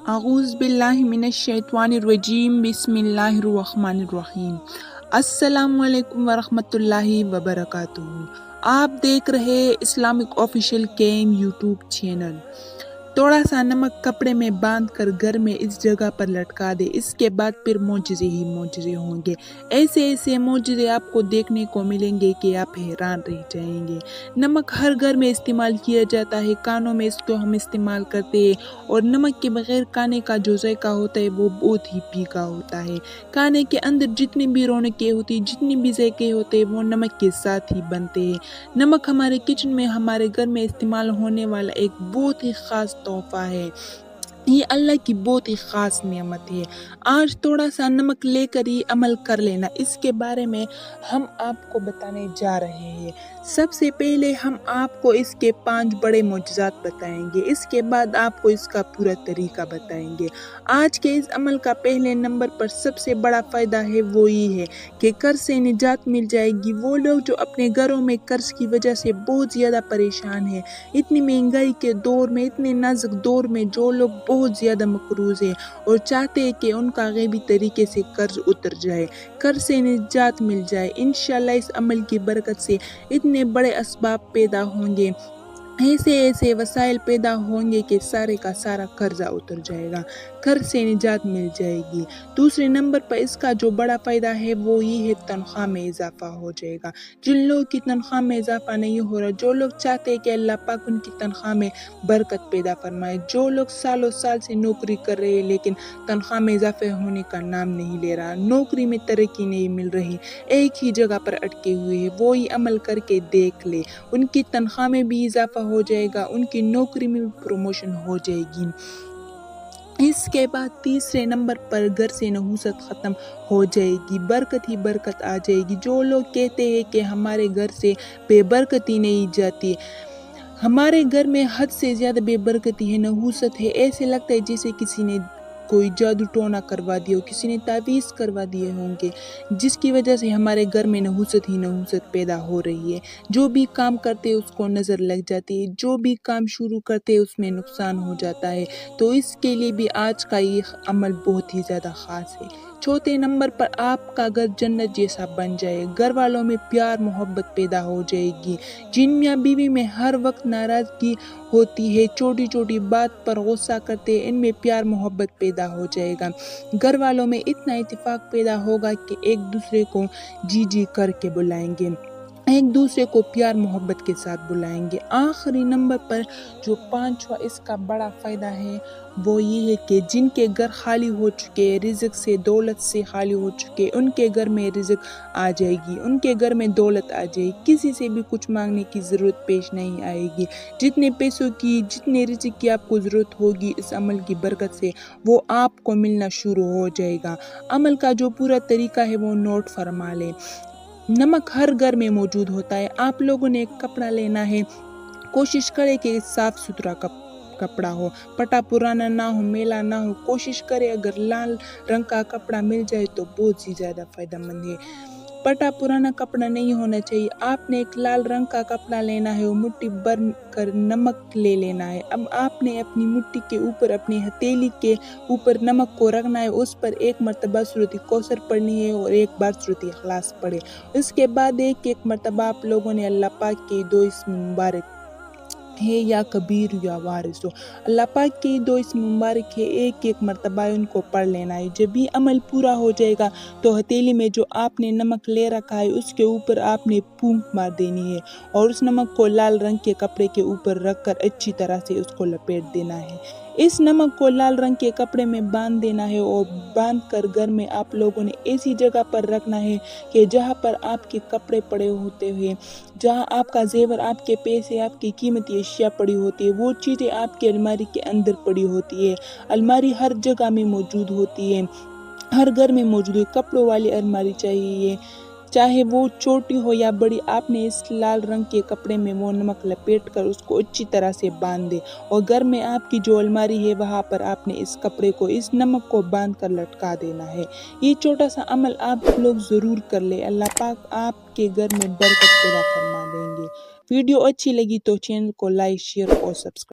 اعوذ باللہ من الشیطان الرجیم بسم اللہ الرحمن الرحیم۔ السلام علیکم ورحمۃ اللہ وبرکاتہ۔ آپ دیکھ رہے Islamic official came YouTube channel. تھوڑا سا نمک کپڑے میں باندھ کر گھر میں اس جگہ پر لٹکا دے، اس کے بعد پھر معجزے ہی معجزے ہوں گے۔ ایسے معجزے آپ کو دیکھنے کو ملیں گے کہ آپ حیران رہ جائیں گے۔ نمک ہر گھر میں استعمال کیا جاتا ہے، کھانوں میں اس کو ہم استعمال کرتے ہیں، اور نمک کے بغیر کھانے کا جو ذائقہ ہوتا ہے وہ بہت ہی پھیکا ہوتا ہے۔ کھانے کے اندر جتنی بھی رونقیں ہوتی، جتنی بھی ذائقے ہوتے ہیں وہ نمک کے ساتھ ہی بنتے ہیں۔ نمک ہمارے کچن میں، ہمارے گھر میں استعمال ہونے والا ایک بہت ہی خاص تحفہ ہے۔ یہ اللہ کی بہت ہی خاص نعمت ہے۔ آج تھوڑا سا نمک لے کر ہی عمل کر لینا، اس کے بارے میں ہم آپ کو بتانے جا رہے ہیں۔ سب سے پہلے ہم آپ کو اس کے 5 بڑے معجزات بتائیں گے، اس کے بعد آپ کو اس کا پورا طریقہ بتائیں گے۔ آج کے اس عمل کا پہلے نمبر پر سب سے بڑا فائدہ ہے وہ یہ ہے کہ قرض سے نجات مل جائے گی۔ وہ لوگ جو اپنے گھروں میں قرض کی وجہ سے بہت زیادہ پریشان ہیں، اتنی مہنگائی کے دور میں، اتنے نازک دور میں، جو لوگ بہت زیادہ مقروض ہیں اور چاہتے ہیں کہ ان کا غیبی طریقے سے قرض اتر جائے، قرض سے نجات مل جائے، انشاءاللہ اس عمل کی برکت سے اتنے بڑے اسباب پیدا ہوں گے، ایسے وسائل پیدا ہوں گے کہ سارے کا سارا قرضہ اتر جائے گا، قرض سے نجات مل جائے گی۔ دوسرے نمبر پر اس کا جو بڑا فائدہ ہے وہ یہ ہے تنخواہ میں اضافہ ہو جائے گا۔ جن لوگوں کی تنخواہ میں اضافہ نہیں ہو رہا، جو لوگ چاہتے ہیں کہ اللہ پاک ان کی تنخواہ میں برکت پیدا فرمائے، جو لوگ سالوں سال سے نوکری کر رہے ہیں لیکن تنخواہ میں اضافہ ہونے کا نام نہیں لے رہا، نوکری میں ترقی نہیں مل رہی، ایک ہی جگہ پر اٹکے ہوئے ہیں، وہ ہی عمل کر کے دیکھ لے، ان کی تنخواہ میں بھی اضافہ ہو جائے گا، ان کی نوکری میں بھی پروموشن ہو جائے گی۔ اس کے بعد تیسرے نمبر پر گھر سے نحوست ختم ہو جائے گی، برکت ہی برکت آ جائے گی۔ جو لوگ کہتے ہیں کہ ہمارے گھر سے بے برکتی نہیں جاتی، ہمارے گھر میں حد سے زیادہ بے برکتی ہے، نحوست ہے، ایسے لگتا ہے جیسے کسی نے کوئی جادو ٹونا کروا دیا ہو، کسی نے تعویذ کروا دیے ہوں گے، جس کی وجہ سے ہمارے گھر میں نحوست ہی نحوست پیدا ہو رہی ہے۔ جو بھی کام کرتے اس کو نظر لگ جاتی ہے، جو بھی کام شروع کرتے اس میں نقصان ہو جاتا ہے، تو اس کے لیے بھی آج کا یہ عمل بہت ہی زیادہ خاص ہے۔ چوتھے نمبر پر آپ کا گھر جنت جیسا بن جائے، گھر والوں میں پیار محبت پیدا ہو جائے گی۔ جن میاں بیوی میں ہر وقت ناراضگی ہوتی ہے، چھوٹی چھوٹی بات پر غصہ کرتے ہیں، ان میں پیار محبت پیدا ہو جائے گا۔ گھر والوں میں اتنا اتفاق پیدا ہوگا کہ ایک دوسرے کو جی جی کر کے بلائیں گے، ایک دوسرے کو پیار محبت کے ساتھ بلائیں گے۔ آخری نمبر پر جو 5واں اس کا بڑا فائدہ ہے وہ یہ ہے کہ جن کے گھر خالی ہو چکے، رزق سے دولت سے خالی ہو چکے، ان کے گھر میں رزق آ جائے گی، ان کے گھر میں دولت آ جائے گی، کسی سے بھی کچھ مانگنے کی ضرورت پیش نہیں آئے گی۔ جتنے پیسوں کی، جتنے رزق کی آپ کو ضرورت ہوگی اس عمل کی برکت سے وہ آپ کو ملنا شروع ہو جائے گا۔ عمل کا جو پورا طریقہ ہے وہ نوٹ فرما لیں۔ نمک ہر گھر میں موجود ہوتا ہے، آپ لوگوں نے ایک کپڑا لینا ہے، کوشش کرے کہ صاف ستھرا کپڑا ہو، پٹا پرانا نہ ہو، میلا نہ ہو، کوشش کرے اگر لال رنگ کا کپڑا مل جائے تو بہت ہی زیادہ فائدہ مند ہے۔ پٹا پرانا کپڑا نہیں ہونا چاہیے، آپ نے ایک لال رنگ کا کپڑا لینا ہے، وہ مٹھی بھر کر نمک لے لینا ہے۔ اب آپ نے اپنی مٹھی کے اوپر، اپنی ہتھیلی کے اوپر نمک کو رکھنا ہے، اس پر ایک مرتبہ سورۃ کوثر پڑھنی ہے اور ایک بار سورۃ اخلاص پڑھے۔ اس کے بعد ایک مرتبہ آپ لوگوں نے اللہ پاک کے 2 اسم مبارک ہے، یا کبیر یا وارث ہو، اللہ پاک کے 2 اسم مبارک ہے، ایک مرتبہ ان کو پڑھ لینا ہے۔ جب یہ عمل پورا ہو جائے گا تو ہتھیلی میں جو آپ نے نمک لے رکھا ہے اس کے اوپر آپ نے پھونک مار دینی ہے، اور اس نمک کو لال رنگ کے کپڑے کے اوپر رکھ کر اچھی طرح سے اس کو لپیٹ دینا ہے۔ اس نمک کو لال رنگ کے کپڑے میں باندھ دینا ہے، اور باندھ کر گھر میں آپ لوگوں نے ایسی جگہ پر رکھنا ہے کہ جہاں پر آپ کے کپڑے پڑے ہوتے ہوئے، جہاں آپ کا زیور، آپ کے پیسے، آپ کی قیمتی اشیاء پڑی ہوتی ہے، وہ چیزیں آپ کی الماری کے اندر پڑی ہوتی ہے۔ الماری ہر جگہ میں موجود ہوتی ہے، ہر گھر میں موجود ہے، کپڑوں والی الماری چاہیے، چاہے وہ چھوٹی ہو یا بڑی۔ آپ نے اس لال رنگ کے کپڑے میں وہ نمک لپیٹ کر اس کو اچھی طرح سے باندھ دے، اور گھر میں آپ کی جو الماری ہے وہاں پر آپ نے اس کپڑے کو، اس نمک کو باندھ کر لٹکا دینا ہے۔ یہ چھوٹا سا عمل آپ لوگ ضرور کر لیں، اللہ پاک آپ کے گھر میں برکت پیدا فرما دیں گے۔ ویڈیو اچھی لگی تو چینل کو لائک، شیئر اور سبسکرائب